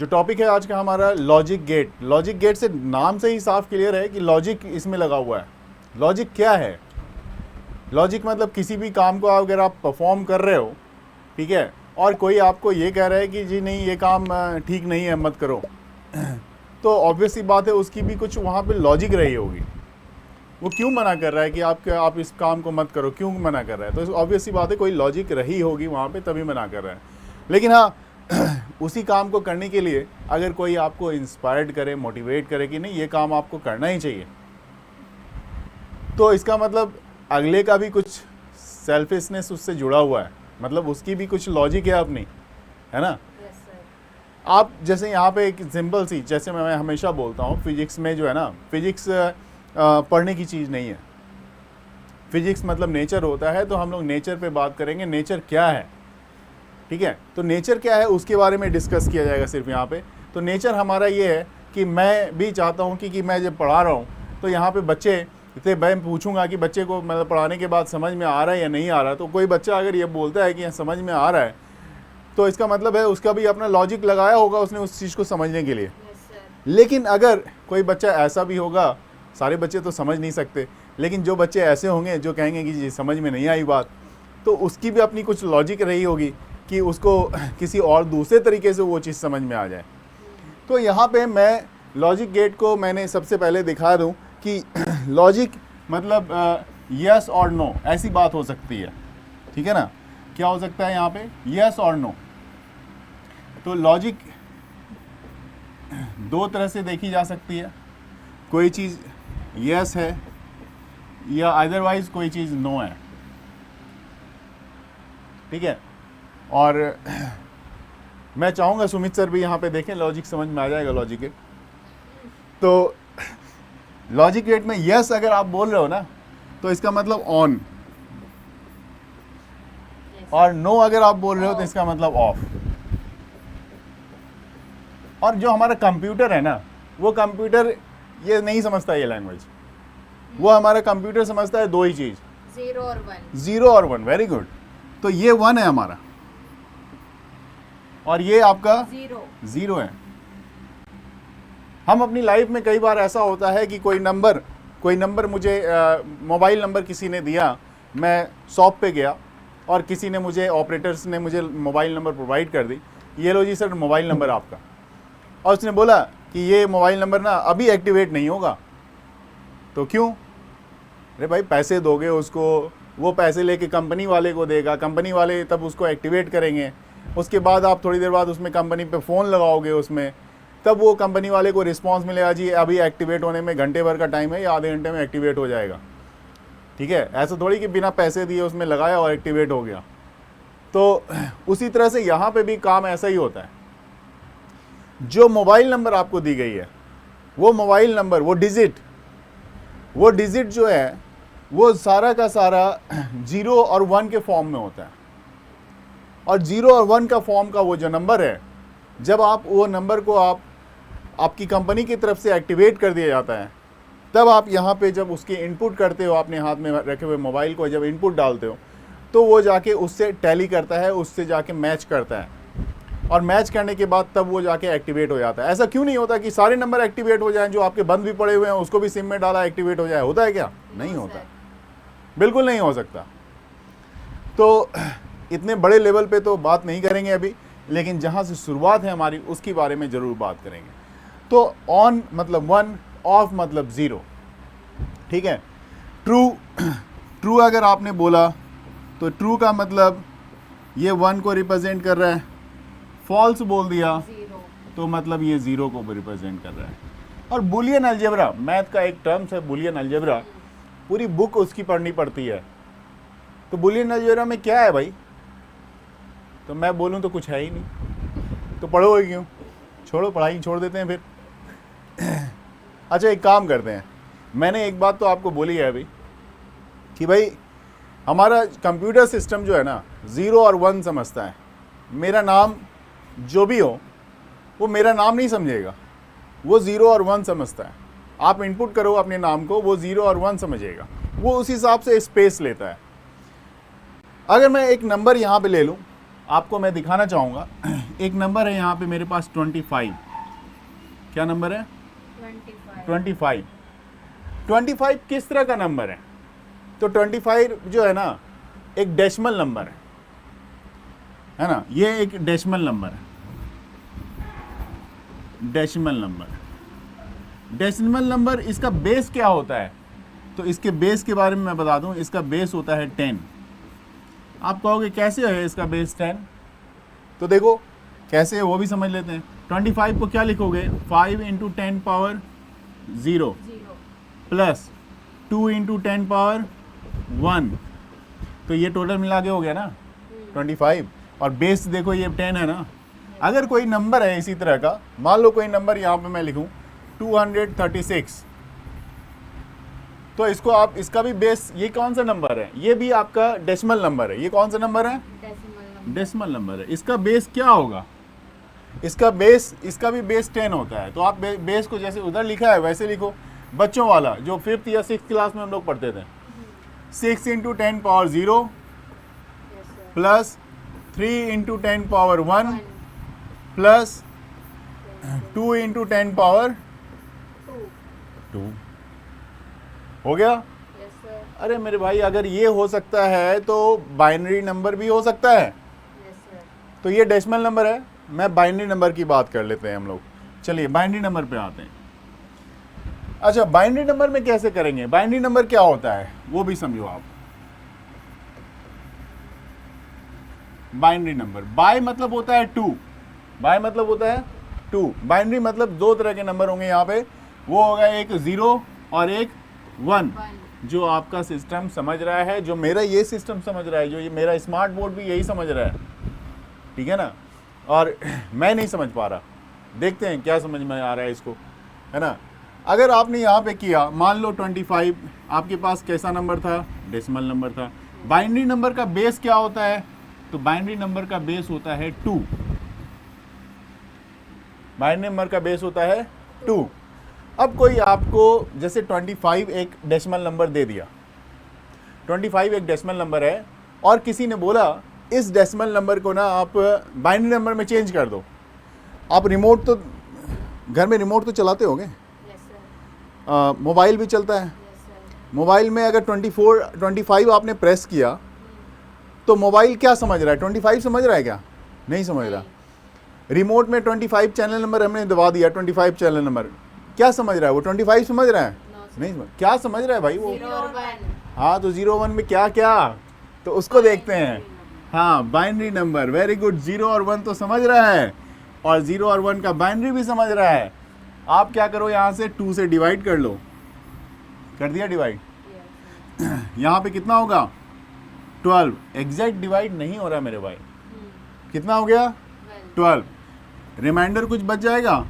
जो टॉपिक है आज का हमारा लॉजिक गेट। लॉजिक गेट से नाम से ही साफ क्लियर है कि लॉजिक इसमें लगा हुआ है। लॉजिक क्या है? लॉजिक मतलब किसी भी काम को अगर आप परफॉर्म कर रहे हो, ठीक है, और कोई आपको ये कह रहा है कि जी नहीं ये काम ठीक नहीं है, मत करो, तो ऑब्वियस सी बात है उसकी भी कुछ वहाँ पे लॉजिक रही होगी। वो क्यों मना कर रहा है कि आप इस काम को मत करो, क्यों मना कर रहा है? तो ऑब्वियस सी बात है कोई लॉजिक रही होगी वहाँ पे, तभी मना कर रहा है। लेकिन हाँ, उसी काम को करने के लिए अगर कोई आपको इंस्पायर्ड करे, मोटिवेट करे कि नहीं ये काम आपको करना ही चाहिए, तो इसका मतलब अगले का भी कुछ सेल्फिशनेस उससे जुड़ा हुआ है, मतलब उसकी भी कुछ लॉजिक है अपनी, है ना। आप जैसे यहाँ पे एक सिंपल सी, जैसे मैं हमेशा बोलता हूँ, फिजिक्स में जो है ना, फिजिक्स पढ़ने की चीज़ नहीं है। फिजिक्स मतलब नेचर होता है, तो हम लोग नेचर पे बात करेंगे, नेचर क्या है, ठीक है। तो नेचर क्या है उसके बारे में डिस्कस किया जाएगा सिर्फ यहाँ पे। तो नेचर हमारा ये है कि मैं भी चाहता हूँ कि मैं जब पढ़ा रहा हूँ तो यहाँ पे बच्चे से मैं पूछूंगा कि बच्चे को मतलब पढ़ाने के बाद समझ में आ रहा है या नहीं आ रहा। तो कोई बच्चा अगर ये बोलता है कि समझ में आ रहा है, तो इसका मतलब है उसका भी अपना लॉजिक लगाया होगा उसने उस चीज़ को समझने के लिए। लेकिन अगर कोई बच्चा ऐसा भी होगा, सारे बच्चे तो समझ नहीं सकते, लेकिन जो बच्चे ऐसे होंगे जो कहेंगे कि जी समझ में नहीं आई बात, तो उसकी भी अपनी कुछ लॉजिक रही होगी कि उसको किसी और दूसरे तरीके से वो चीज़ समझ में आ जाए। तो यहाँ पे मैं लॉजिक गेट को मैंने सबसे पहले दिखा दूँ कि लॉजिक मतलब यस और नो, ऐसी बात हो सकती है, ठीक है ना। क्या हो सकता है यहाँ पे? यस और नो। तो लॉजिक दो तरह से देखी जा सकती है, कोई चीज़ यस है या अदरवाइज कोई चीज़ नो है, ठीक है। और मैं चाहूँगा सुमित सर भी यहाँ पे देखें, लॉजिक समझ में आ जाएगा लॉजिक गेट। तो लॉजिक गेट में यस अगर आप बोल रहे हो ना, तो इसका मतलब ऑन, और नो अगर आप बोल रहे हो तो इसका मतलब ऑफ। और जो हमारा कंप्यूटर है ना, वो कंप्यूटर ये नहीं समझता ये लैंग्वेज, वो हमारा कंप्यूटर समझता है दो ही चीज़, 0 और 1। 0 और 1। Very good. तो ये 1 है हमारा और ये आपका 0 है। हम अपनी लाइफ में कई बार ऐसा होता है कि कोई नंबर मुझे मोबाइल नंबर किसी ने दिया, मैं शॉप पे गया और किसी ने मुझे, ऑपरेटर्स ने मुझे मोबाइल नंबर प्रोवाइड कर दी, ये लो जी सर मोबाइल नंबर आपका, और उसने बोला कि ये मोबाइल नंबर ना अभी एक्टिवेट नहीं होगा। तो क्यों? अरे भाई पैसे दोगे उसको, वो पैसे लेके कंपनी वाले को देगा, कंपनी वाले तब उसको एक्टिवेट करेंगे, उसके बाद आप थोड़ी देर बाद उसमें कंपनी पे फ़ोन लगाओगे उसमें, तब वो कंपनी वाले को रिस्पांस मिलेगा जी अभी एक्टिवेट होने में घंटे भर का टाइम है या आधे घंटे में एक्टिवेट हो जाएगा, ठीक है। ऐसा थोड़ी कि बिना पैसे दिए उसमें लगाया और एक्टिवेट हो गया। तो उसी तरह से यहाँ पे भी काम ऐसा ही होता है। जो मोबाइल नंबर आपको दी गई है, वो मोबाइल नंबर, वो डिजिट जो है वो सारा का सारा 0 और 1 के फॉर्म में होता है। और 0 और 1 का फॉर्म का वो जो नंबर है, जब आप वो नंबर को आपकी कंपनी की तरफ से एक्टिवेट कर दिया जाता है, तब आप यहाँ पे जब उसकी इनपुट करते हो, अपने हाथ में रखे हुए मोबाइल को जब इनपुट डालते हो, तो वो जाके उससे टैली करता है, उससे जाके मैच करता है, और मैच करने के बाद तब वो जाके एक्टिवेट हो जाता है। ऐसा क्यों नहीं होता कि सारे नंबर एक्टिवेट हो जाएं, जो आपके बंद भी पड़े हुए हैं उसको भी सिम में डाला एक्टिवेट हो जाए? होता है क्या? नहीं होता, बिल्कुल नहीं हो सकता। तो इतने बड़े लेवल पे तो बात नहीं करेंगे अभी, लेकिन जहाँ से शुरुआत है हमारी उसके बारे में ज़रूर बात करेंगे। तो ऑन मतलब 1, ऑफ मतलब 0, ठीक है। ट्रू अगर आपने बोला तो ट्रू का मतलब ये 1 को रिप्रेजेंट कर रहा है, फॉल्स बोल दिया 0 तो मतलब ये 0 को रिप्रेजेंट कर रहा है। और बुलियन अलजेब्रा, मैथ का एक टर्म्स है बुलियन अलजेब्रा, पूरी बुक उसकी पढ़नी पड़ती है। तो बुलियन अलजेब्रा में क्या है भाई? तो मैं बोलूँ तो कुछ है ही नहीं, तो पढ़ोगे क्यों? छोड़ो, पढ़ाई छोड़ देते हैं फिर। अच्छा एक काम करते हैं, मैंने एक बात तो आपको बोली है अभी कि भाई हमारा कंप्यूटर सिस्टम जो है ना 0 और 1 समझता है। मेरा नाम जो भी हो वो मेरा नाम नहीं समझेगा, वो 0 और 1 समझता है। आप इनपुट करो अपने नाम को, वो 0 और 1 समझेगा, वो उस हिसाब से स्पेस लेता है। अगर मैं एक नंबर यहाँ पे ले लूँ, आपको मैं दिखाना चाहूँगा एक नंबर है यहाँ पे मेरे पास 25। क्या नंबर है? 25। 25 किस तरह का नंबर है? तो 25 जो है ना एक डेसिमल नंबर है ना, ये एक डेसिमल नंबर है। डेसिमल नंबर इसका बेस क्या होता है? तो इसके बेस के बारे में मैं बता दूं, इसका बेस होता है 10। आप कहोगे कैसे है इसका बेस 10? तो देखो कैसे है वो भी समझ लेते हैं। 25 को क्या लिखोगे? 5 into 10 power 0 plus 2 into 10 power 1। तो ये टोटल मिला के हो गया ना 25, और बेस देखो ये 10 है ना। अगर कोई नंबर है इसी तरह का, मान लो कोई नंबर यहाँ पे मैं लिखूं 236, तो इसको आप, इसका भी बेस, ये कौन सा नंबर है? ये भी आपका डेसिमल नंबर है। ये कौन सा नंबर है? डेसिमल नंबर है। इसका बेस क्या होगा? इसका भी बेस 10 होता है। तो आप बेस को जैसे उधर लिखा है वैसे लिखो, बच्चों वाला जो 5th या 6th क्लास में हम लोग पढ़ते थे। 6 into 10 power 0 plus 3 into 10 power 1 plus 2 into 10 power 2। हो गया? अरे मेरे भाई, अगर ये हो सकता है तो बाइनरी नंबर भी हो सकता है। तो ये डेसिमल नंबर है, मैं बाइनरी नंबर की बात कर लेते हैं हम लोग। चलिए बाइनरी नंबर पे आते हैं। अच्छा, बाइनरी नंबर में कैसे करेंगे? बाइनरी नंबर क्या होता है वो भी समझो आप। बाइनरी नंबर, बाय मतलब होता है 2, बाय मतलब होता है 2। बाइनरी मतलब दो तरह के नंबर होंगे यहाँ पे, वो होगा एक 0 और एक 1। जो आपका सिस्टम समझ रहा है, जो मेरा ये सिस्टम समझ रहा है, जो ये मेरा स्मार्ट बोर्ड भी यही समझ रहा है, ठीक है ना। और मैं नहीं समझ पा रहा, देखते हैं क्या समझ में आ रहा है इसको, है ना। अगर आपने यहाँ पे किया, मान लो 25 आपके पास कैसा नंबर था? डेसिमल नंबर था। बाइनरी नंबर का बेस क्या होता है? तो बाइनरी नंबर का बेस होता है 2। बाइनरी नंबर का बेस होता है 2। अब कोई आपको जैसे 25 एक डेसिमल नंबर दे दिया, 25 एक डेसिमल नंबर है, और किसी ने बोला इस डेसिमल नंबर को ना आप बाइनरी नंबर में चेंज कर दो। आप रिमोट तो, घर में रिमोट तो चलाते होंगे, मोबाइल भी चलता है। मोबाइल में अगर 25 आपने प्रेस किया तो मोबाइल क्या समझ रहा है? 25 समझ रहा है क्या? नहीं समझ रहा। रिमोट में 25 चैनल नंबर हमने दबा दिया, 25 चैनल नंबर, क्या समझ रहा है वो? 25 समझ रहा है? नहीं समझ। क्या समझ रहा है भाई वो? 0 और 1। हाँ, तो 0 1 में क्या क्या, तो उसको देखते हैं। हाँ, बाइनरी नंबर, वेरी गुड। 0 और 1 तो समझ रहा है, और 0 और 1 का बाइनरी भी समझ रहा है। आप क्या करो, यहाँ से 2 से डिवाइड कर लो। कर दिया डिवाइड? यहाँ पे कितना होगा? 12। एग्जैक्ट डिवाइड नहीं हो रहा मेरे भाई। कितना हो गया? 12। रिमाइंडर कुछ बच जाएगा?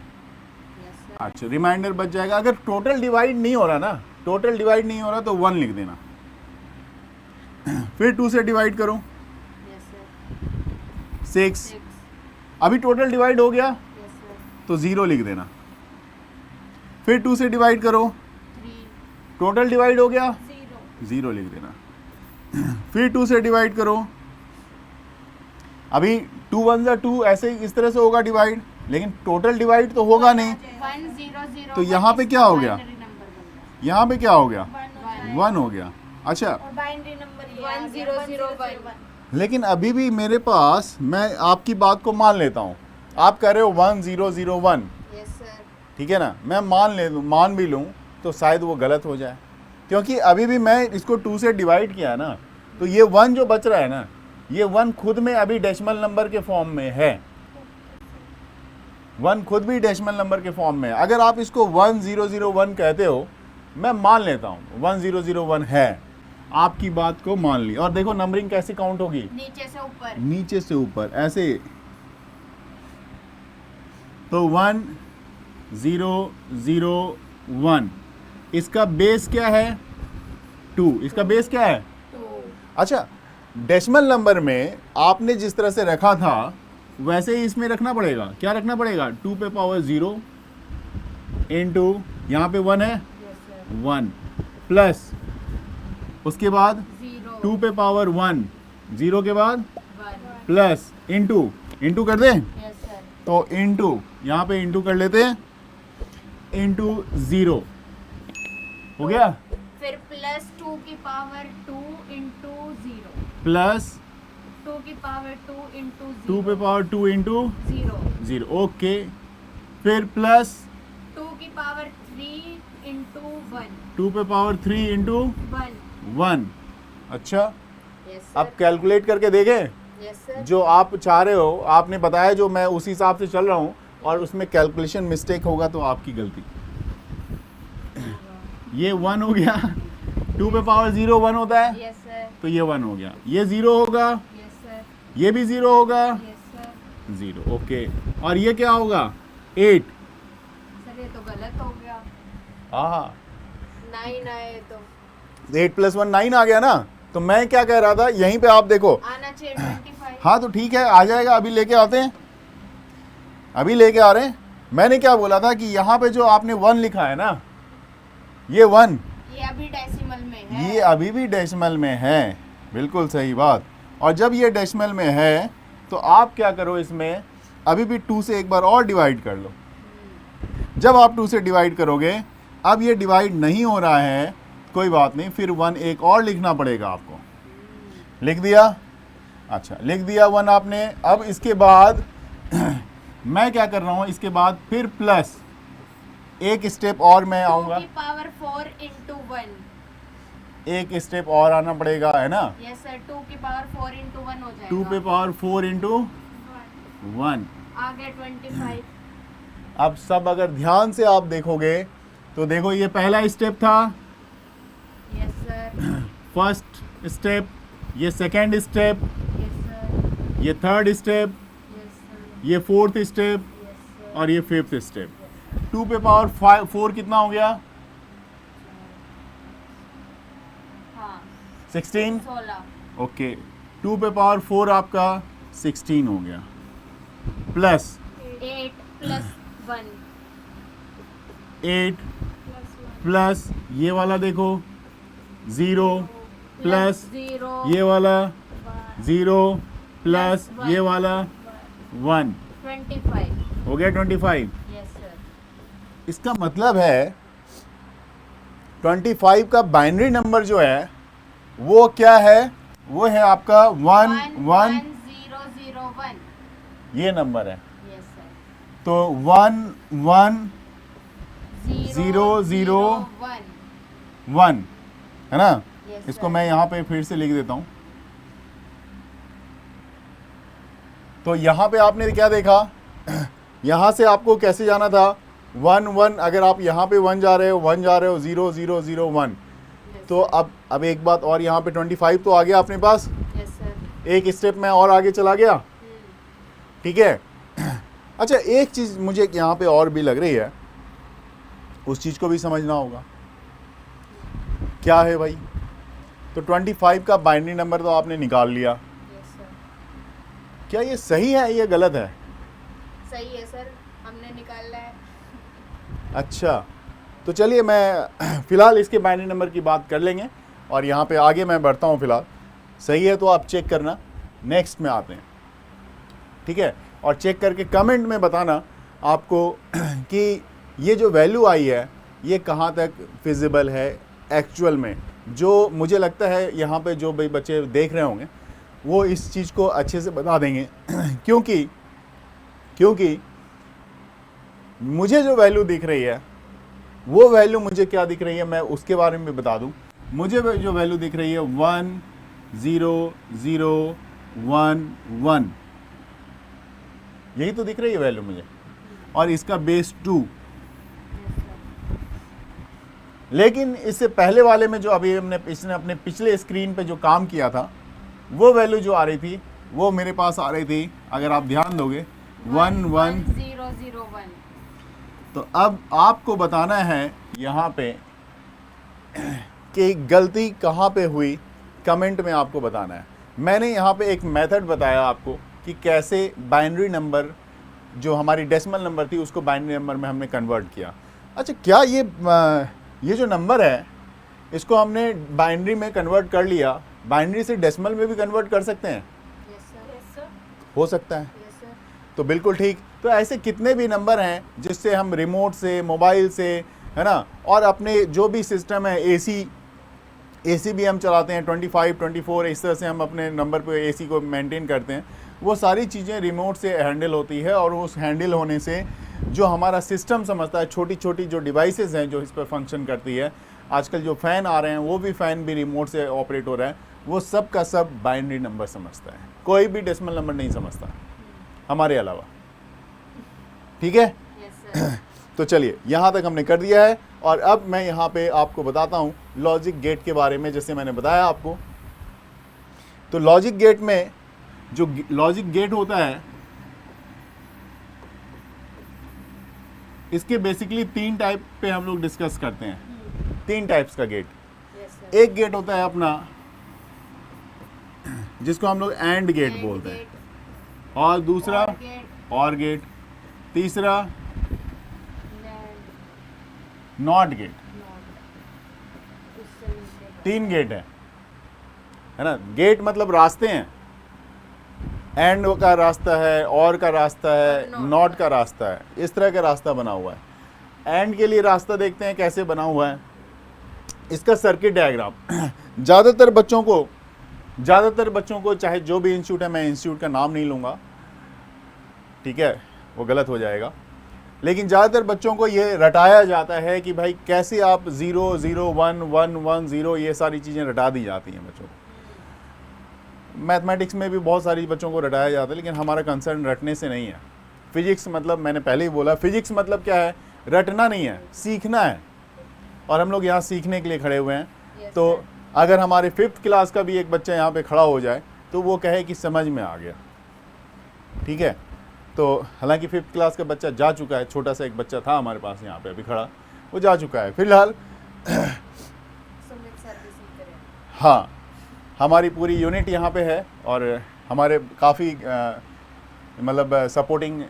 अच्छा, रिमाइंडर बच जाएगा। अगर टोटल डिवाइड नहीं हो रहा ना, टोटल डिवाइड नहीं हो रहा तो 1 लिख देना। फिर 2 से डिवाइड करो, 6। अभी टोटल डिवाइड हो गया तो 0 लिख देना। फिर 2 से डिवाइड करो, 3। टोटल डिवाइड हो गया, 0 लिख देना। फिर 2 से डिवाइड करो, अभी 2 1 जा 2, ऐसे ही इस तरह से होगा डिवाइड, लेकिन टोटल डिवाइड तो होगा नहीं। 1 0 0। तो यहाँ पे क्या हो गया? यहाँ पे क्या हो गया? 1 हो गया। अच्छा, और बाइनरी नंबर 1 0 0 1। लेकिन अभी भी मेरे पास, मैं आपकी बात को मान लेता हूँ, आप कह रहे हो 1 0 0 1, यस सर। ठीक है ना। मैं मान भी लूँ तो शायद वो गलत हो जाए, क्योंकि अभी भी मैं इसको 2 से डिवाइड किया ना, तो ये 1 जो बच रहा है ना, ये 1 खुद में अभी डेसिमल नंबर के फॉर्म में है। 1 खुद भी डेसिमल नंबर के फॉर्म में है। अगर आप इसको 1 0 0 1 कहते हो, मैं मान लेता हूँ 1 0 0 1 है, आपकी बात को मान ली। और देखो नंबरिंग कैसे काउंट होगी? नीचे से ऊपर, नीचे से ऊपर ऐसे। तो 1 0 0 1, इसका बेस क्या है? 2। इसका बेस क्या है? 2। अच्छा, डेसिमल नंबर में आपने जिस तरह से रखा था वैसे ही इसमें रखना पड़ेगा। क्या रखना पड़ेगा? 2 पे पावर 0 इंटू, यहाँ पे 1 है, 1 प्लस उसके बाद 2 पे पावर 1, 0 के बाद 1 प्लस इंटू कर दें, यस तो इंटू, यहाँ पे इंटू कर लेते हैं, इंटू 0 हो गया, फिर प्लस 2 की पावर 2 इंटू 0, प्लस 2 की पावर 2 इंटू 2 पे पावर 2 इंटू 0, 0, ओके, फिर प्लस 2 की पावर 3 इंटू 1, 2 पे पावर 3 इंटू 1। 1। अच्छा, यस अब कैलकुलेट करके देखें, यस सर। जो आप चाह रहे हो, आपने बताया जो मैं उसी हिसाब से चल रहा हूँ, और उसमें कैलकुलेशन मिस्टेक होगा तो आपकी गलती। ये 1 हो गया, 2 पे पावर 0 1 होता है, यस सर। तो ये 1 हो गया, ये 0 होगा, यस सर। ये भी 0 होगा, यस सर। 0, ओके, और ये क्या होगा 8। सर ये तो गलत हो गया, हाँ, 9 आए तो 8 + 1 9 आ गया ना। तो मैं क्या कह रहा था, यहीं पे आप देखो, आना चाहिए 25। हाँ तो ठीक है, आ जाएगा, अभी लेके आते हैं, अभी लेके आ रहे हैं। मैंने क्या बोला था कि यहाँ पे जो आपने 1 लिखा है ना, ये 1, ये अभी डेसिमल में है। ये अभी भी डेसिमल में है, बिल्कुल सही बात। और जब ये डेसिमल में है तो आप क्या करो, इसमें अभी भी 2 से एक बार और डिवाइड कर लो। जब आप 2 से डिवाइड करोगे, अब ये डिवाइड नहीं हो रहा है, कोई बात नहीं, फिर 1 एक और लिखना पड़ेगा आपको। लिख दिया? अच्छा, लिख दिया 1 आपने। अब इसके बाद मैं क्या कर रहा हूँ, इसके बाद फिर प्लस एक स्टेप और मैं 2 आऊँगा, की पावर 4 इंटू 1। एक स्टेप और आना पड़ेगा, है ना। यस सर, 2 की पावर 4 इंटू 1 हो जाएगा। 2 पे पावर 4 इंटू 1। आ गया 25। अब सब अगर ध्यान से आप देखोगे तो देखो, ये पहला स्टेप था, यस सर। फर्स्ट स्टेप, ये सेकंड स्टेप, यस सर। ये थर्ड स्टेप, यस सर। ये फोर्थ स्टेप, यस सर। और ये फिफ्थ स्टेप। 2 पे पावर 4 कितना हो गया, हाँ 16, 16। ओके। 2 पे पावर 4 आपका 16 हो गया, प्लस 8 प्लस 1 8 प्लस ये वाला देखो 0 प्लस 0 ये वाला 0 प्लस ये वाला 1 25। हो गया 25। Yes sir. इसका मतलब है 25 का बाइनरी नंबर जो है वो क्या है, वो है आपका 1 1, 11001। ये नंबर है। Yes sir. तो 1 1 0 0 1। 1 है ना। Yes, इसको sir. मैं यहाँ पे फिर से लिख देता हूँ। तो यहाँ पे आपने क्या देखा, यहाँ से आपको कैसे जाना था, 1 1, अगर आप यहाँ पे 1 जा रहे हो, 1 जा रहे हो, 0 0 0 1। तो अब एक बात और, यहाँ पे 25 तो आ गया अपने पास, यस सर। एक स्टेप में और आगे चला गया, ठीक है। अच्छा, एक चीज़ मुझे यहाँ पे और भी लग रही है, उस चीज़ को भी समझना होगा, क्या है भाई। तो 25 का बाइनरी नंबर तो आपने निकाल लिया, यस सर। क्या ये सही है या गलत है? सही है सर, हमने निकाला है। अच्छा, तो चलिए मैं फ़िलहाल इसके बाइनरी नंबर की बात कर लेंगे, और यहाँ पे आगे मैं बढ़ता हूँ। फ़िलहाल सही है तो आप चेक करना, नेक्स्ट में आते हैं, ठीक है। और चेक करके कमेंट में बताना आपको कि ये जो वैल्यू आई है ये कहाँ तक फिजिबल है एक्चुअल में। जो मुझे लगता है यहाँ पे जो भाई बच्चे देख रहे होंगे वो इस चीज़ को अच्छे से बता देंगे क्योंकि मुझे जो वैल्यू दिख रही है वो वैल्यू मुझे क्या दिख रही है, मैं उसके बारे में बता दूं। मुझे जो वैल्यू दिख रही है 1 0 0 1 1, यही तो दिख रही है वैल्यू मुझे, और इसका बेस 2। लेकिन इससे पहले वाले में जो अभी इसने अपने पिछले स्क्रीन पे जो काम किया था, वो वैल्यू जो आ रही थी वो मेरे पास आ रही थी, अगर आप ध्यान दोगे 1 1 0 0 1। तो अब आपको बताना है यहाँ पे कि गलती कहाँ पे हुई, कमेंट में आपको बताना है। मैंने यहाँ पे एक मेथड बताया आपको कि कैसे बाइनरी नंबर जो हमारी डेसिमल नंबर थी उसको बाइनरी नंबर में हमने कन्वर्ट किया। अच्छा, क्या ये जो नंबर है इसको हमने बाइनरी में कन्वर्ट कर लिया, बाइनरी से डेसिमल में भी कन्वर्ट कर सकते हैं? Yes sir. हो सकता है। Yes sir. तो बिल्कुल ठीक। तो ऐसे कितने भी नंबर हैं जिससे हम रिमोट से, मोबाइल से, है ना, और अपने जो भी सिस्टम है, एसी भी हम चलाते हैं 25, 24, इस तरह से हम अपने नंबर पे एसी को मेंटेन करते हैं। वो सारी चीज़ें रिमोट से हैंडल होती है, और उस हैंडल होने से जो हमारा सिस्टम समझता है, छोटी छोटी जो डिवाइसेस हैं जो इस पर फंक्शन करती है, आजकल जो फ़ैन आ रहे हैं वो भी फ़ैन भी रिमोट से ऑपरेट हो रहा है, वो सब का सब बाइनरी नंबर समझता है, कोई भी डेसिमल नंबर नहीं समझता हमारे अलावा। ठीक है। Yes sir. तो चलिए यहाँ तक हमने कर दिया है, और अब मैं यहाँ पे आपको बताता हूँ लॉजिक गेट के बारे में। जैसे मैंने बताया आपको, तो लॉजिक गेट में जो लॉजिक गेट होता है, इसके बेसिकली 3 टाइप पे हम लोग डिस्कस करते हैं। 3 टाइप्स का गेट। Yes sir. एक गेट होता है अपना जिसको हम लोग एंड गेट बोलते हैं, और दूसरा गेट, और गेट, तीसरा लैंड, नॉट गेट। नॉट। उससे नीचे 3 गेट है ना। गेट मतलब रास्ते हैं, एंड का रास्ता है, और का रास्ता है, नॉट का रास्ता है, इस तरह का रास्ता बना हुआ है। एंड के लिए रास्ता देखते हैं कैसे बना हुआ है, इसका सर्किट डायग्राम। ज़्यादातर बच्चों को चाहे जो भी इंस्टीट्यूट है, मैं इंस्टीट्यूट का नाम नहीं लूँगा, ठीक है, वो गलत हो जाएगा, लेकिन ज़्यादातर बच्चों को ये रटाया जाता है कि भाई कैसे आप 0 0 1 1 1 0 ये सारी चीज़ें रटा दी जाती हैं बच्चों को। मैथमेटिक्स में भी बहुत सारी बच्चों को रटाया जाता है, लेकिन हमारा कंसर्न रटने से नहीं है। फिजिक्स मतलब, मैंने पहले ही बोला, फिजिक्स मतलब क्या है, रटना नहीं है, सीखना है, और हम लोग यहाँ सीखने के लिए खड़े हुए हैं। Yes, तो sir. अगर हमारे 5th क्लास का भी एक बच्चा यहाँ पे खड़ा हो जाए तो वो कहे कि समझ में आ गया, ठीक है। तो हालांकि 5th क्लास का बच्चा जा चुका है, छोटा सा एक बच्चा था हमारे पास यहाँ पे अभी खड़ा, वो जा चुका है फिलहाल। सुमित सर्विसिंग करें। हाँ, हमारी पूरी यूनिट यहाँ पे है, और हमारे काफ़ी मतलब सपोर्टिंग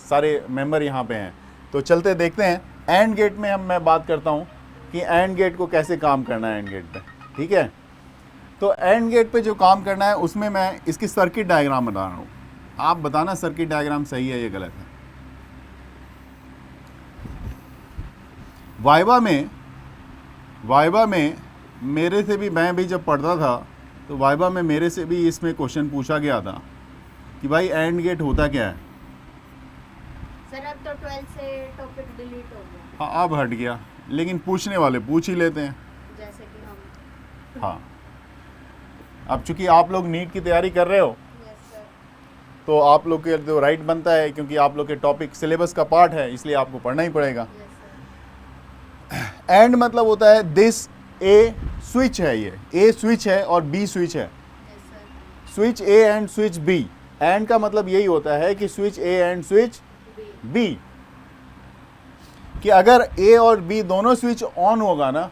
सारे मेंबर यहाँ पे हैं। तो चलते देखते हैं एंड गेट में। मैं बात करता हूँ कि एंड गेट को कैसे काम करना है एंड गेट पे, ठीक है। तो एंड गेट पे जो काम करना है उसमें मैं इसकी सर्किट डायग्राम बता रहा हूँ, आप बताना सर्किट डायग्राम सही है या गलत है। वाइवा में मेरे से भी, मैं भी जब पढ़ता था तो वाइवा में मेरे से भी इसमें क्वेश्चन पूछा गया था कि भाई एंड गेट होता क्या है। सर अब तो 12 से टॉपिक डिलीट हो गया, हाँ, अब हट गया, लेकिन पूछने वाले पूछ ही लेते हैं। जैसे कि हम। हाँ, अब चूंकि आप लोग नीट की तैयारी कर रहे हो, यस सर। तो आप लोग के तो राइट बनता है, क्योंकि आप लोग के टॉपिक सिलेबस का पार्ट है, इसलिए आपको पढ़ना ही पड़ेगा। Yes sir. एंड मतलब होता है दिस, ए स्विच है, ये ए स्विच है और बी स्विच है। Yes sir. Switch A and switch B. And का मतलब यही होता है कि switch A and switch B, कि अगर ए और बी दोनों स्विच ऑन होगा ना,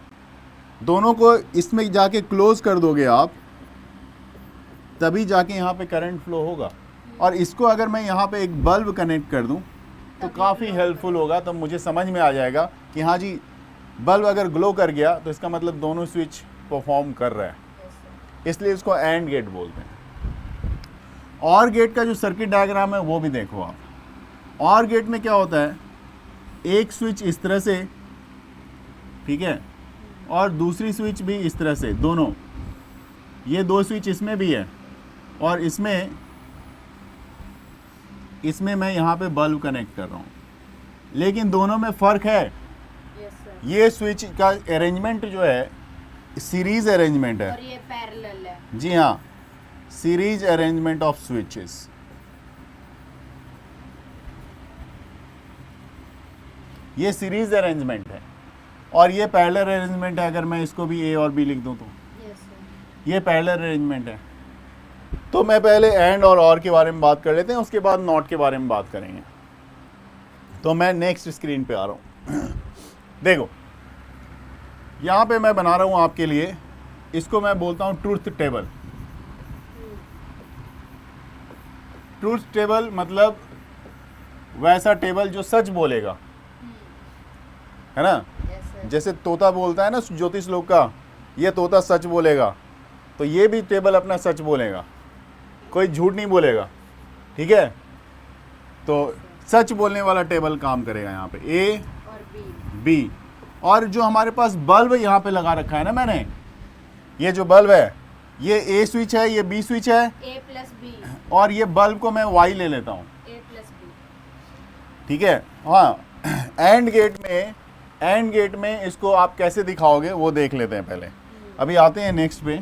दोनों को इसमें जाके क्लोज कर दोगे आप, तभी जाके यहाँ पे करंट फ्लो होगा। और इसको अगर मैं यहाँ पे एक बल्ब कनेक्ट कर दूँ तो काफ़ी हेल्पफुल होगा, तो मुझे समझ में आ जाएगा कि हाँ जी, बल्ब अगर ग्लो कर गया तो इसका मतलब दोनों स्विच परफॉर्म कर रहा है, यस सर। इसलिए इसको एंड गेट बोलते हैं। और गेट का जो सर्किट डायग्राम है वो भी देखो आप। और गेट में क्या होता है, एक स्विच इस तरह से, ठीक है, और दूसरी स्विच भी इस तरह से, दोनों, ये 2 स्विच इसमें भी है, और इसमें मैं यहाँ पे बल्ब कनेक्ट कर रहा हूँ, लेकिन दोनों में फ़र्क है। Yes sir. ये स्विच का अरेंजमेंट जो है सीरीज अरेंजमेंट है। और ये पैरेलल है। जी हाँ, सीरीज अरेंजमेंट ऑफ स्विचेस। ये सीरीज अरेंजमेंट है, और ये पैरेलल अरेंजमेंट है। अगर मैं इसको भी ए और बी लिख दूं तो यस सर। ये पैरेलल अरेंजमेंट है। तो मैं पहले एंड और के बारे में बात कर लेते हैं, उसके बाद नॉट के बारे में बात करेंगे। तो मैं नेक्स्ट स्क्रीन पे आ रहा हूँ। देखो, यहाँ पे मैं बना रहा हूँ आपके लिए, इसको मैं बोलता हूँ ट्रूथ टेबल। ट्रूथ टेबल मतलब वैसा टेबल जो सच बोलेगा, है ना। Yes sir. जैसे तोता बोलता है ना ज्योतिष लोग का, ये तोता सच बोलेगा, तो ये भी टेबल अपना सच बोलेगा, कोई झूठ नहीं बोलेगा, ठीक है। तो सच बोलने वाला टेबल काम करेगा यहाँ पे, ए और बी। बी। और जो हमारे पास बल्ब यहाँ पे लगा रखा है ना मैंने, ये जो बल्ब है ये ए स्विच है, ये बी स्विच है, ए प्लस बी, और ये बल्ब को मैं वाई ले लेता हूँ, ए प्लस बी। ठीक है। हाँ, एंड गेट में इसको आप कैसे दिखाओगे वो देख लेते हैं पहले। अभी आते हैं नेक्स्ट पे,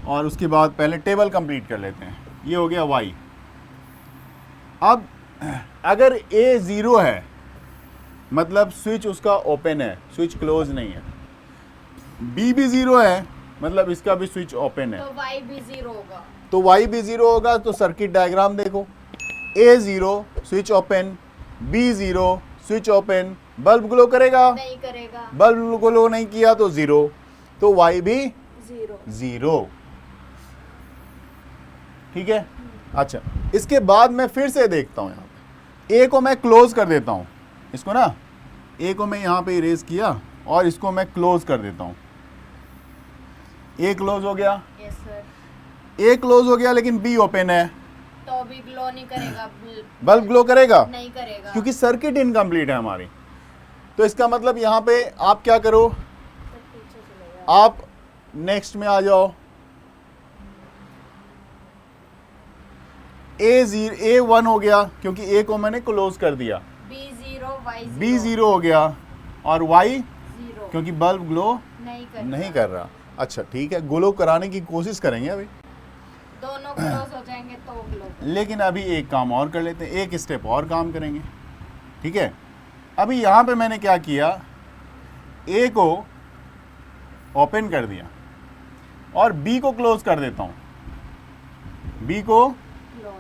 और उसके बाद पहले टेबल कंप्लीट कर लेते हैं। ये हो गया वाई। अब अगर ए ज़ीरो है मतलब स्विच उसका ओपन है, स्विच क्लोज नहीं है। बी भी ज़ीरो है मतलब इसका भी स्विच ओपन है, तो वाई भी 0 होगा। तो वाई भी ज़ीरो होगा। तो सर्किट डायग्राम देखो, A zero switch open, B zero switch open, bulb glow करेगा, नहीं करेगा, बल्ब ग्लो नहीं किया तो ज़ीरो, तो वाई भी 0। ज़ीरो, ठीक है। अच्छा, इसके बाद मैं फिर से देखता हूँ यहाँ पे, ए को मैं क्लोज कर देता हूँ, इसको ना ए को मैं यहाँ पे इरेज किया और इसको मैं क्लोज कर देता हूँ। ए क्लोज हो गया, यस सर। ए क्लोज हो गया, लेकिन बी ओपन है, तो भी ग्लो नहीं करेगा, बल्ब ग्लो करेगा नहीं करेगा, क्योंकि सर्किट इनकम्प्लीट है हमारी। तो इसका मतलब यहाँ पे आप क्या करो, तो पीछे चलेगा। आप नेक्स्ट में आ जाओ। ए वन हो गया क्योंकि ए को मैंने क्लोज कर दिया, बी 0, वाई 0, बी ज़ीरो हो गया, और वाई 0 क्योंकि बल्ब ग्लो नहीं कर रहा। अच्छा ठीक है, ग्लो कराने की कोशिश करेंगे अभी, दोनों क्लोज हो जाएंगे तो ग्लो। लेकिन अभी एक काम और कर लेते हैं, एक स्टेप और काम करेंगे, ठीक है। अभी यहाँ पे मैंने क्या किया, ए को ओपन कर दिया और बी को क्लोज कर देता हूँ। बी को क्लोज,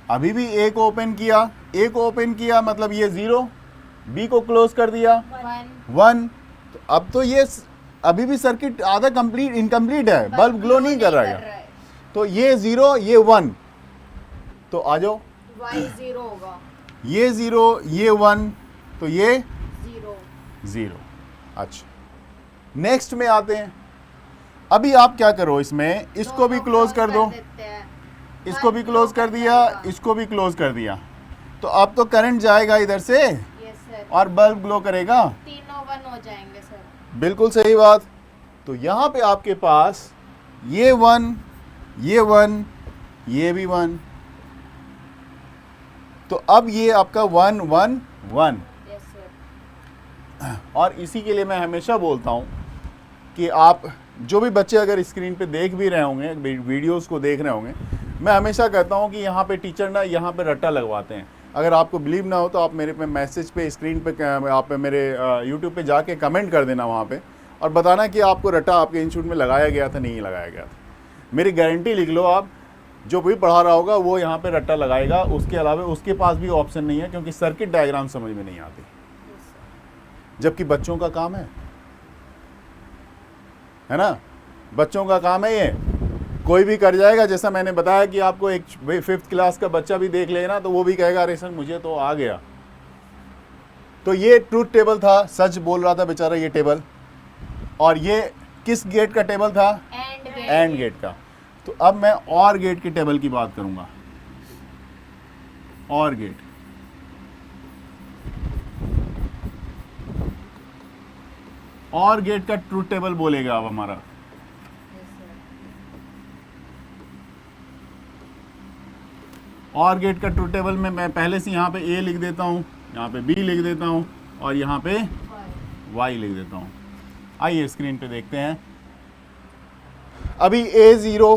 अभी भी ए को ओपन किया, ए को ओपन किया मतलब ये 0, बी को क्लोज कर दिया 1। तो अब तो ये अभी भी सर्किट आधा कंप्लीट इनकम्प्लीट है, बल्ब ग्लो नहीं कर रहा है। तो ये 0 ये 1, तो आ जाओ, वाई 0 होगा, ये 0 ये 1, तो ये 0। अच्छा, नेक्स्ट में आते हैं। अभी आप क्या करो, इसमें इसको भी क्लोज कर दो, देते हैं। इसको भी क्लोज कर दिया, जाएगा। इसको भी क्लोज कर दिया, तो अब तो करंट जाएगा इधर से यस सर, और बल्ब ग्लो करेगा। तीनों 1 हो जाएंगे सर। बिल्कुल सही बात। तो यहाँ पे आपके पास ये 1 ये 1 ये भी 1, तो अब ये आपका 1 1 1। Yes sir. और इसी के लिए मैं हमेशा बोलता हूँ कि आप जो भी बच्चे अगर स्क्रीन पे देख भी रहे होंगे, वीडियोस को देख रहे होंगे, मैं हमेशा कहता हूँ कि यहाँ पे टीचर ना यहाँ पे रट्टा लगवाते हैं। अगर आपको बिलीव ना हो तो आप मेरे पे मैसेज पे स्क्रीन पे आप मेरे यूट्यूब पे जाके कमेंट कर देना वहाँ पे, और बताना कि आपको रट्टा आपके इंस्टीट्यूट में लगाया गया था नहीं लगाया गया था। मेरी गारंटी लिख लो आप, जो भी पढ़ा रहा होगा वो यहाँ पे रट्टा लगाएगा, उसके अलावा उसके पास भी ऑप्शन नहीं है, क्योंकि सर्किट डायग्राम समझ में नहीं आती, जबकि बच्चों का काम है ना, बच्चों का काम है ये, कोई भी कर जाएगा। जैसा मैंने बताया कि आपको एक 5th क्लास का बच्चा भी देख लेना तो वो भी कहेगा अरे सर मुझे तो आ गया। तो ये ट्रूथ टेबल था, सच बोल रहा था बेचारा ये टेबल। और ये किस गेट का टेबल था, एंड गेट का। तो अब मैं और गेट के टेबल की बात करूंगा, और गेट। और गेट का ट्रूथ टेबल बोलेगा अब हमारा। और गेट का ट्रूथ टेबल में मैं पहले से यहाँ पे ए लिख देता हूँ, यहाँ पे बी लिख देता हूँ और यहाँ पे वाई लिख देता हूँ। आइए स्क्रीन पे देखते हैं। अभी ए 0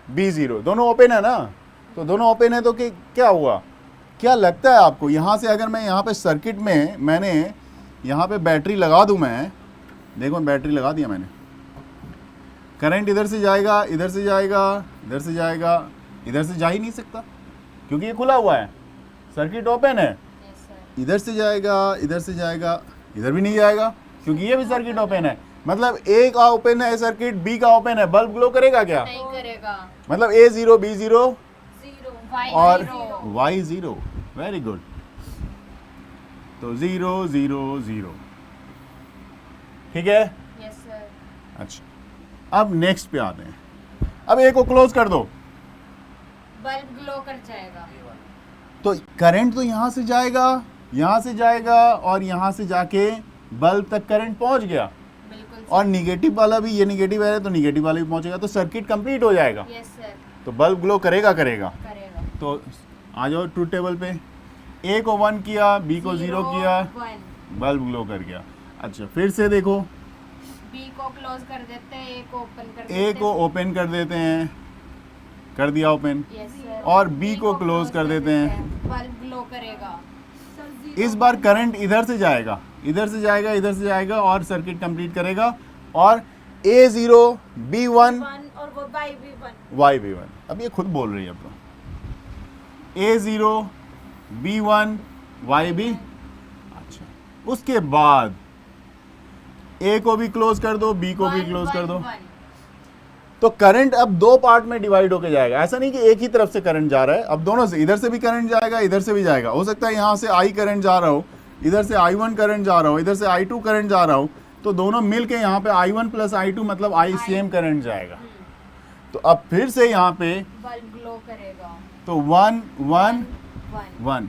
बी 0 दोनों ओपन है ना, तो दोनों ओपन है तो क्या हुआ, क्या लगता है आपको? यहाँ से अगर मैं यहाँ पे सर्किट में मैंने यहाँ पे बैटरी लगा दूँ, मैं देखो बैटरी लगा दिया मैंने, करंट इधर से जाएगा, इधर से जाएगा, इधर से जाएगा, इधर से जा ही नहीं सकता क्योंकि ये खुला हुआ है, सर्किट ओपन है। इधर से जाएगा, इधर से जाएगा, इधर भी नहीं जाएगा क्योंकि ये भी सर्किट ओपन है। मतलब ए का ओपन है सर्किट, बी का ओपन है, बल्ब ग्लो करेगा क्या? नहीं करेगा। मतलब ए 0 बी 0 और 0 वाई 0। Very good. तो 0 0 0, ठीक है। Yes sir. अच्छा, अब नेक्स्ट पे आते हैं। अब ए को क्लोज कर दो, बल्ब ग्लो कर जाएगा। तो करंट तो यहाँ से जाएगा और यहाँ से जाके बल्ब तक करंट पहुँच गया, बिल्कुल और निगेटिव वाला भी, ये निगेटिव है तो निगेटिव वाला भी पहुँचेगा, तो सर्किट कंप्लीट हो जाएगा। यस सर, तो बल्ब ग्लो करेगा। करेगा। तो आ जाओ ट्रूथ टेबल पे, ए को 1 किया, बी को 0 किया, 1, बल्ब ग्लो कर गया। अच्छा फिर से देखो, बी को क्लोज कर देते हैं, ए को ओपन कर देते ए हैं। को ओपन कर देते हैं, कर दिया ओपन, यस सर, और बी को क्लोज कर देते हैं। बल्ब ग्लो करेगा। इस बार करंट इधर से जाएगा और सर्किट कंप्लीट करेगा, और A0 B1 और वो बाई भी 1। YB1, अब ये खुद बोल रही है अब तो, A0 B1 YB। अच्छा उसके बाद A को भी क्लोज कर दो, B को भी क्लोज कर दो, तो करंट अब दो पार्ट में डिवाइड होके जाएगा। ऐसा नहीं कि एक ही तरफ से करंट जा रहा है, अब दोनों से, इधर से भी करंट जाएगा, इधर से भी जाएगा। हो सकता है यहाँ से I करंट जा रहा हो, इधर से I1 करंट जा रहा हो, इधर से I2 करंट जा रहा हो, तो दोनों मिल के यहाँ पे I1 प्लस I2 मतलब I सेम करंट जाएगा। तो अब फिर से यहाँ पे बल्ब ग्लो करेगा। तो 1 1 1,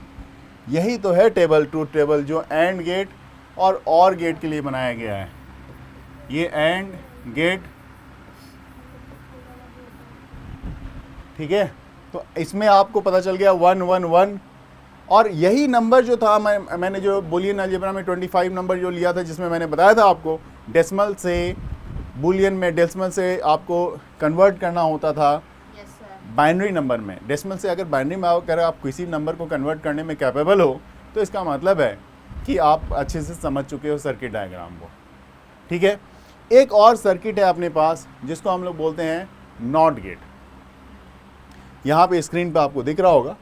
यही तो है टेबल, ट्रूथ टेबल, जो एंड गेट और गेट के लिए बनाया गया है। ये एंड गेट, ठीक है। तो इसमें आपको पता चल गया 1 1 1, और यही नंबर जो था, मैंने जो बुलियन अलजेब्रा में 25 नंबर जो लिया था, जिसमें मैंने बताया था आपको डेसिमल से, बुलियन में डेसिमल से आपको कन्वर्ट करना होता था यस सर, बाइनरी नंबर में। डेसिमल से अगर बाइनरी में अगर आप किसी नंबर को कन्वर्ट करने में कैपेबल हो, तो इसका मतलब है कि आप अच्छे से समझ चुके हो सर्किट डायग्राम को, ठीक है। एक और सर्किट है अपने पास जिसको हम लोग बोलते हैं नॉट गेट। यहाँ पे स्क्रीन पे आपको दिख रहा होगा,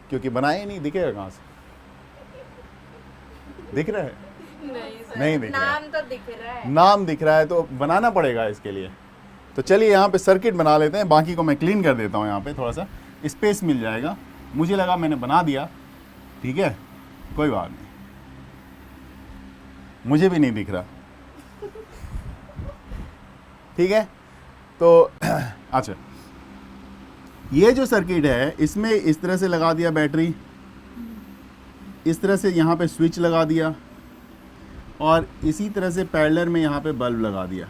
क्योंकि बनाए ही नहीं, दिखेगा कहाँ से? दिख रहा है? नहीं दिख रहा है। नाम तो दिख रहा है। नाम दिख रहा है तो बनाना पड़ेगा इसके लिए। तो चलिए यहाँ पे सर्किट बना लेते हैं, बाकी को मैं क्लीन कर देता हूँ। यहाँ पे थोड़ा सा स्पेस मिल जाएगा, मुझे लगा मैंने बना दिया, ठीक है, कोई बात नहीं, मुझे भी नहीं दिख रहा, ठीक है। तो अच्छा, ये जो सर्किट है इसमें इस तरह से लगा दिया बैटरी, इस तरह से यहाँ पे स्विच लगा दिया, और इसी तरह से पैरेलल में यहाँ पे बल्ब लगा दिया।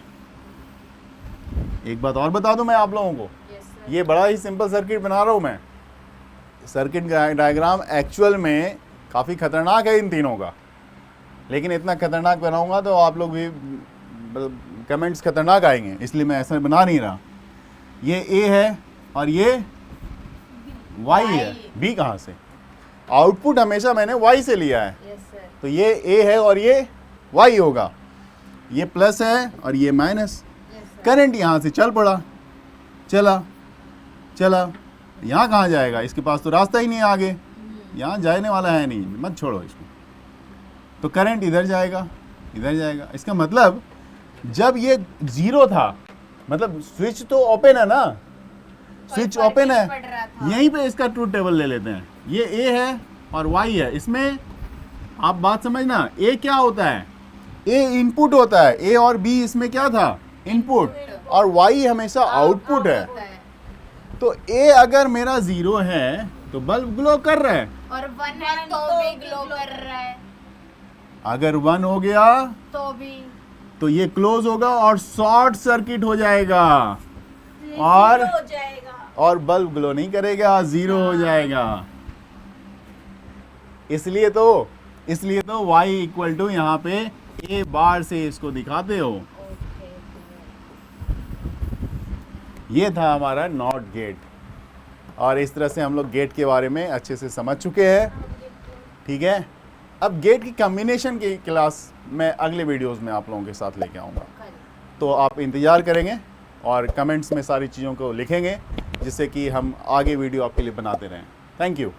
एक बात और बता दूं मैं आप लोगों को, यस सर, ये बड़ा ही सिंपल सर्किट बना रहा हूँ मैं। सर्किट डायग्राम एक्चुअल में काफ़ी खतरनाक है इन तीनों का, लेकिन इतना खतरनाक बनाऊंगा तो आप लोग भी कमेंट्स खतरनाक आएंगे, इसलिए मैं ऐसा बना नहीं रहा। ये A है और ये Y है, B कहाँ से? आउटपुट हमेशा मैंने Y से लिया है, यस सर, तो ये A है और ये Y होगा, ये प्लस है और ये माइनस। यस सर, करंट यहाँ से चल पड़ा, चला, यहाँ कहाँ जाएगा? इसके पास तो रास्ता ही नहीं है आगे, यहाँ जाने वाला है नहीं, मत छोड़ो इसको। तो करंट इधर जाएगा। इसका मतलब जब ये 0 था, मतलब स्विच तो ओपन है ना, स्विच ओपन है, पड़ रहा था। यहीं पे इसका ट्रूथ टेबल ले लेते हैं। ये A है और Y है, इसमें आप बात समझना, A क्या होता है? A इनपुट होता है, A और B इसमें क्या था? इनपुट, और Y हमेशा आउटपुट है। होता है। तो A अगर मेरा 0 है तो बल्ब ग्लो कर रहा है, और 1 है तो भी ग्लो कर रहा है, अगर 1 हो गया तो भी तो ये क्लोज होगा और शॉर्ट सर्किट हो जाएगा, हो जाएगा। और बल्ब ग्लो नहीं करेगा, 0 हो जाएगा। इसलिए तो y इक्वल टू यहाँ पे A बार से इसको दिखाते हो। ये था हमारा नॉट गेट, और इस तरह से हम लोग गेट के बारे में अच्छे से समझ चुके हैं, ठीक है। अब गेट की कॉम्बिनेशन की क्लास मैं अगले वीडियोस में आप लोगों के साथ लेके आऊँगा, तो आप इंतज़ार करेंगे और कमेंट्स में सारी चीज़ों को लिखेंगे, जिससे कि हम आगे वीडियो आपके लिए बनाते रहें। Thank you.